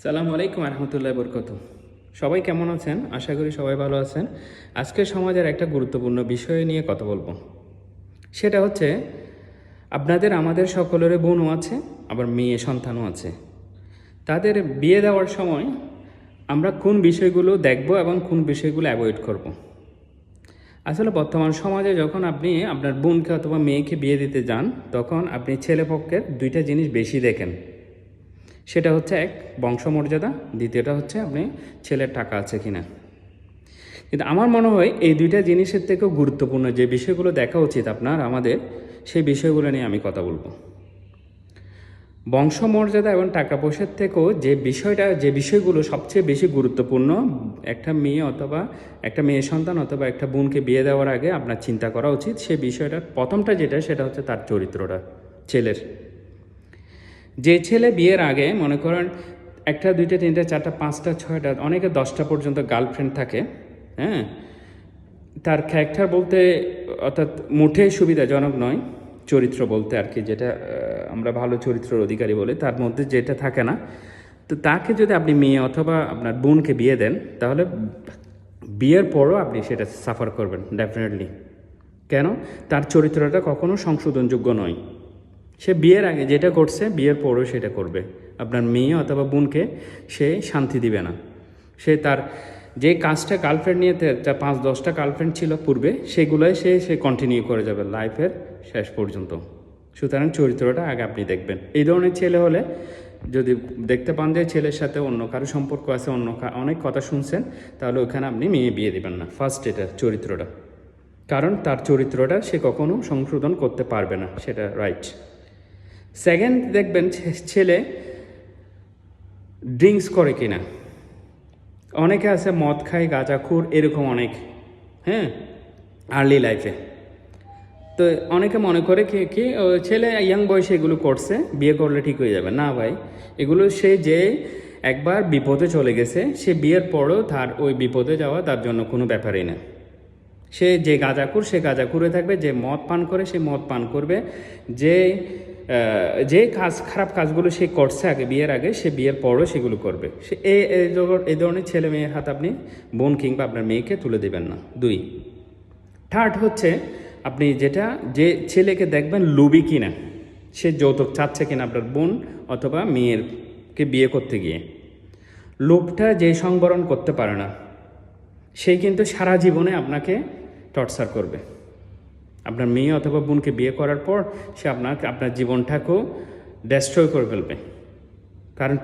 সালামু আলাইকুম রহমতুল্লাহ বরকত। সবাই কেমন আছেন? আশা করি সবাই ভালো আছেন। আজকে সমাজের একটা গুরুত্বপূর্ণ বিষয় নিয়ে কথা বলবো। সেটা হচ্ছে আপনাদের আমাদের সকলের বোনও আছে, আবার মেয়ে সন্তানও আছে। তাদের বিয়ে দেওয়ার সময় আমরা কোন বিষয়গুলো দেখব এবং কোন বিষয়গুলো অ্যাভয়েড করব। আসলে বর্তমান সমাজে যখন আপনি আপনার বোনকে অথবা মেয়েকে বিয়ে দিতে যান, তখন আপনি ছেলেপক্ষের দুইটা জিনিস বেশি দেখেন। সেটা হচ্ছে এক, বংশমর্যাদা, দ্বিতীয়টা হচ্ছে আপনি ছেলের টাকা আছে কিনা। কিন্তু আমার মনে হয় এই দুইটা জিনিসের থেকেও গুরুত্বপূর্ণ যে বিষয়গুলো দেখা উচিত আপনার আমাদের, সেই বিষয়গুলো নিয়ে আমি কথা বলবো। বংশমর্যাদা এবং টাকা পয়সার থেকেও যে বিষয়গুলো সবচেয়ে বেশি গুরুত্বপূর্ণ একটা মেয়ে অথবা একটা মেয়ে সন্তান অথবা একটা বোনকে বিয়ে দেওয়ার আগে আপনার চিন্তা করা উচিত, সেই বিষয়টা প্রথমটা যেটা সেটা হচ্ছে তার চরিত্রটা, ছেলের। যে ছেলে বিয়ের আগে মনে করেন একটা দুইটা তিনটা চারটা পাঁচটা ছয়টা অনেকে 10টা পর্যন্ত গার্লফ্রেন্ড থাকে, হ্যাঁ, তার ক্যারেক্টার বলতে অর্থাৎ মোটেই সুবিধাজনক নয়। চরিত্র বলতে আর কি, যেটা আমরা ভালো চরিত্রের অধিকারী বলে, তার মধ্যে যেটা থাকে না, তো তাকে যদি আপনি মেয়ে অথবা আপনার বোনকে বিয়ে দেন, তাহলে বিয়ের পরও আপনি সেটা সাফার করবেন ডেফিনেটলি। কেন? তার চরিত্রটা কখনো সংশোধনযোগ্য নয়। সে বিয়ের আগে যেটা করছে বিয়ের পরেও সেটা করবে। আপনার মেয়ে অথবা বোনকে সে শান্তি দিবে না। সে তার যে কাজটা গার্লফ্রেন্ড নিয়ে যা 5-10টা গার্লফ্রেন্ড ছিল পূর্বে, সেগুলোই সে কন্টিনিউ করে যাবে লাইফের শেষ পর্যন্ত। সুতরাং চরিত্রটা আগে আপনি দেখবেন। এই ধরনের ছেলে হলে যদি দেখতে পান যে ছেলের সাথে অন্য কারো সম্পর্ক আছে, অনেক কথা শুনছেন, তাহলে ওখানে আপনি মেয়ে বিয়ে দেবেন না। ফার্স্ট এটা চরিত্রটা, কারণ তার চরিত্রটা সে কখনো সংশোধন করতে পারবে না, সেটা রাইট। সেকেন্ড, দেখবেন ছেলে ড্রিঙ্কস করে কিনা। অনেকে আছে মদ খায়, গাঁজাখুর, এরকম অনেক, হ্যাঁ, আর্লি লাইফে। তো অনেকে মনে করে কি ছেলে ইয়াং বয়সে এগুলো করছে, বিয়ে করলে ঠিক হয়ে যাবে। না ভাই, এগুলো সে যে একবার বিপদে চলে গেছে, সে বিয়ের পরেও তার ওই বিপদে যাওয়া তার জন্য কোনো ব্যাপারই না। সে যে গাঁজাখুর সে গাঁজাখুরে থাকবে, যে মদ পান করে সে মদ পান করবে, যে যে খারাপ কাজগুলো সে করছে আগে বিয়ের আগে, সে বিয়ের পরও সেগুলো করবে। সে এই ধরনের ছেলে মেয়ের হাত আপনি বোন কিংবা আপনার মেয়েকে তুলে দেবেন না। 2, থার্ড হচ্ছে আপনি যে ছেলেকে দেখবেন লোভী কিনা, সে যৌতুক চাচ্ছে কিনা আপনার বোন অথবা মেয়েরকে বিয়ে করতে গিয়ে। লোভটা যে সংবরণ করতে পারে না, সে কিন্তু সারা জীবনে আপনাকে টর্চার করবে। আপনার মেয়ে অথবা বোনকে বিয়ে করার পর সে আপনার জীবনটাকেও ডেস্ট্রয় করে ফেলবে, কারণ